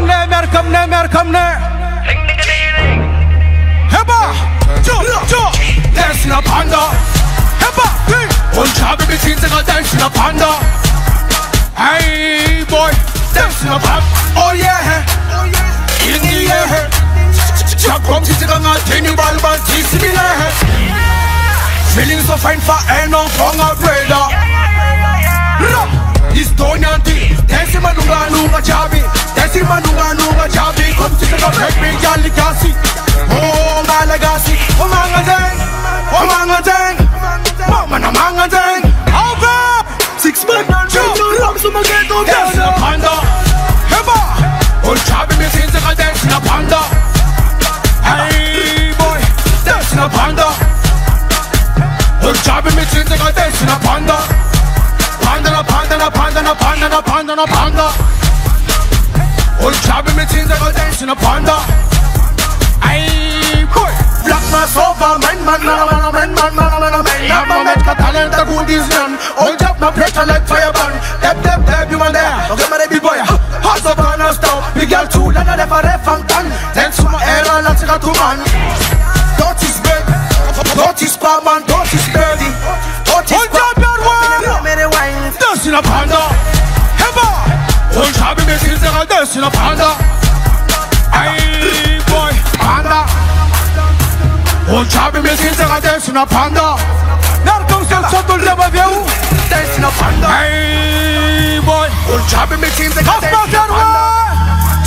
Merkamne Heba Jo Dance in a panda Heba On Chabi between the dance in a panda Hey boy Dance in a panda Oh yeah In the air Chakrom Tiziganga Tini Balban Tisibile Feeling so fine for no Fonga Breda Estonian tea Dance in Manunga Nunga Chabi Dance in Manunga Nunga Chabi Come to the break me Galikasi Oh Malagasi Oh Mangatang Oh Mangatang Mama na Mangatang Over 6 months Rams on my ghetto Dance in a panda Heba Oh Chabi me since I dance in a panda Hey boy Dance in a panda Oh Chabi me since I dance in a panda Panda Old Chabi me things I go dance in a panda Ay boy Black man sofa man Moment ka talent a good is none Old job no pressure like fireburn Deb you man there Okay man big boy House of on a stop Big girl too Lana never ref and tan Dance to my era Let's go to man Don't is big Don't is bad man Don't is dirty Don't is bad Dance in a panda Heba Old Chabi me things I dance in a panda Ay boy Panda Old Chabi me things I dance in a panda Daar komt zelfs zo door de beviel Dance in a panda Ay boy Old Chabi me things I dance in a panda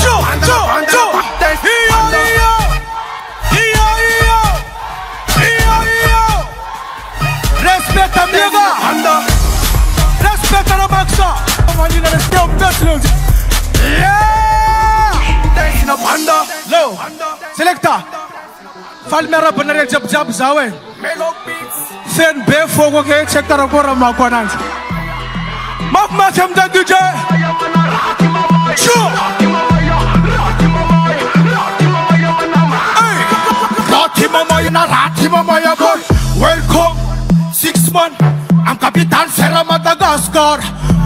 Jo Respect amiga Respect a la maxa Manina respect au personne Yeah Dance in a panda Low Selecta Falmera banare jab zawe Fen be fogo ke check tara ko ram ko nan ma kem da DJ Chu Rati mama ya boy Welcome 6 months I'm Kapitan Serra Madagascar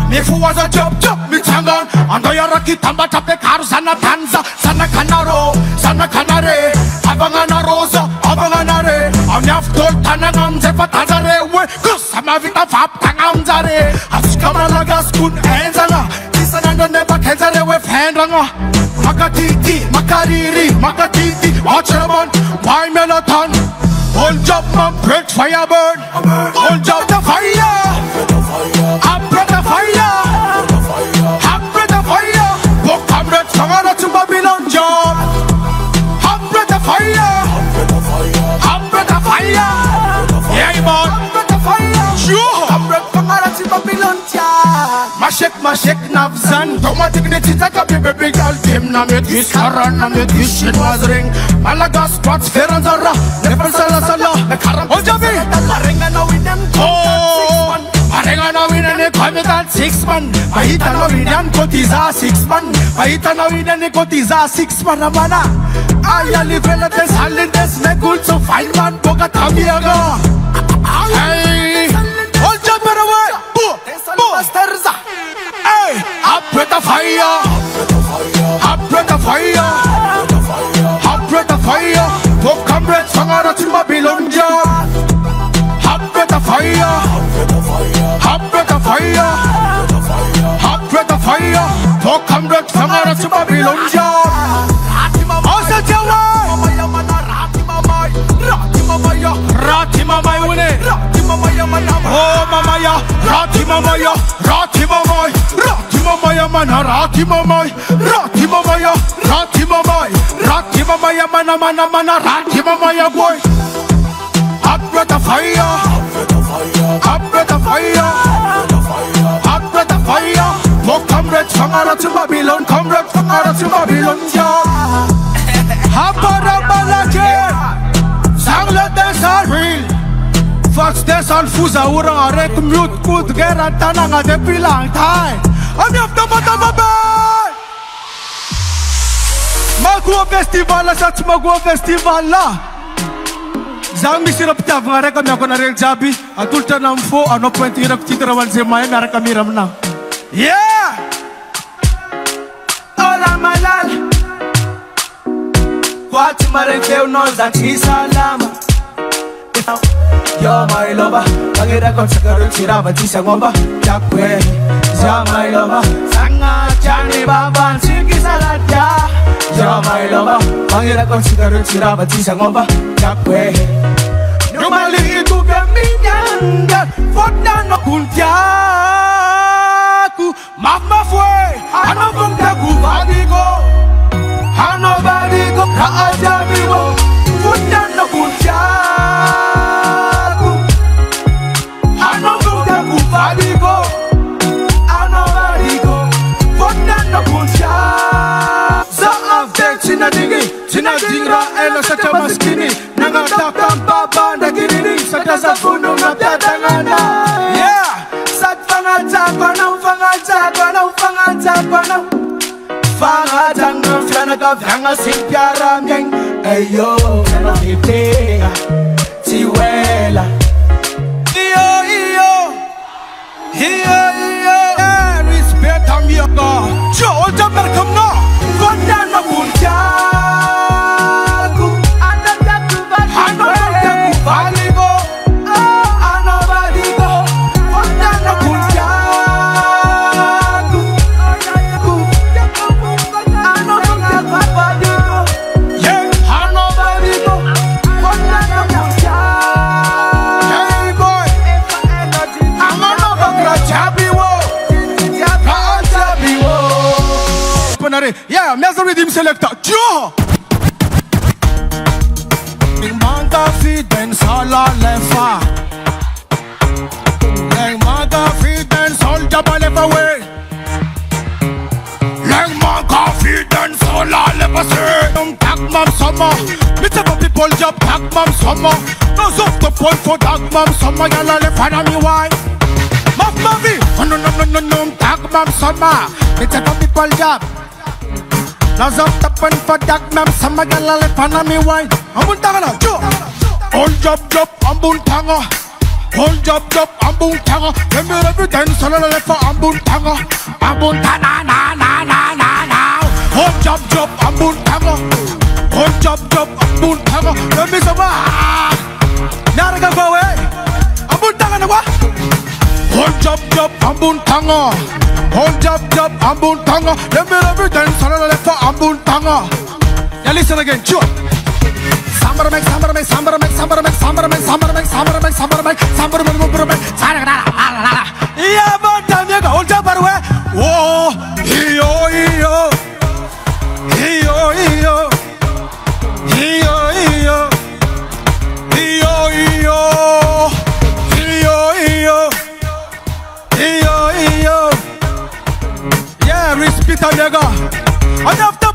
Nefu was a job me tangan Ando ya raki tamba tape karu sana tanza Sana kanaro, sana kanare Abangana rosa, abangana re Amyaf tol tanangam zepa tazare We kusama vita fap tangam zare Askama lagas kun enzanga Kisananga neba kenzare we fendanga Makatiti, makatiti Watchaman, why melatan Hold job man, break fire burn Hold job the fire I'm break the fire I'm break the fire Walk comrade, Sangara to Babylon job I'm break the fire I'm break the fire Yeah man I'm break the fire Sure I'm break Sangara to Babylon job Mashek navzan Automatic ne titaka baby girl Dem na me dis karan na me dis shit was ring Malaga spots feran zara Never sala Me karam Ojabi Arenga na win them Arenga na win and come that 6 man Bahita na win and kotiza 6 man Bahita na win and kotiza 6 man Amana Aya livela des holidays Me good so fine man Boga tamiaga Hey Ojabi away Masterza Hey Up with the fire Up with the fire Up with the fire Walk comrade Sangara to Babylon job Up with the fire Up with the fire Up with the fire Walk comrade Sangara to Babylon job Asa jawa Rati mamai wune Oh mamaya Rati mamaya Rati mamai Rati mamaya mana Rati mamai Rati mamaya Rati mamai Rati mamaya mana Rati mamaya boy Up with the fire Up with the fire Up with the fire Walk comrade Sangara to Babylon Comrade Sangara to Babylon Hapara balake Sangla desal real Fox desal fuza urang arek mute kut geran tanang ade pilang thai Ami after matababay Magua festival la sat magua festival la Zang misirap tavang arek kami ako na real jabi Atulta nam fo ano kwento irap titrawan zemaya arek kami ram na Yeah Ola malal kwathi marenhle unozathi salama. Yo my lover, bangira konsekaro tirava tisa ngomba yakwe. Yo my lover, sanga chani baba sikisa ladya. Yo my lover, bangira konsekaro tirava tisa ngomba yakwe. Numali ituke minyanga, fota no kuntiaku. Mama fue, ano kuntaku badigo, ano badigo kaajamigo, fota no kuntiaku. Tina dingra ela sata maskini nanga takamba banda kinini sata safuno na tatangana. Yeah, sat fanga tapana fanga tanga flana ka vranga simpiara meng. Ayo na nipega tiwela. Respect am yoga. Jo ta berkam na. Konda na kunja. Yeah, me as a rhythm selector. Joe. Man confidence all lefa. Man confidence all jabba lefa way. Man confidence all lefa say. Tag mam summer. Me tell people job tag mam summer. No soft the point for tag mam summer. Yalla lefa na me why. Maf mavi. No tag mam summer. Me tell people job. Nazap tapan padak nam sama galale panami wine. Ambun tanga jo. All job ambun tanga. All job ambun tanga. Remember every time solo lefa ambun tanga. Ambun tana na. All job ambun tanga. All job ambun tanga. Remember sama. Naraga bawe. Ambun tanga na wa. All job ambun tanga. All job ambun tanga. Remember every time solo lefa ambun tanga. Yeah, listen again, sure. Sambar make. Yeah, but time you go, hold up, whoa, Yeah, respect a nigga. Enough to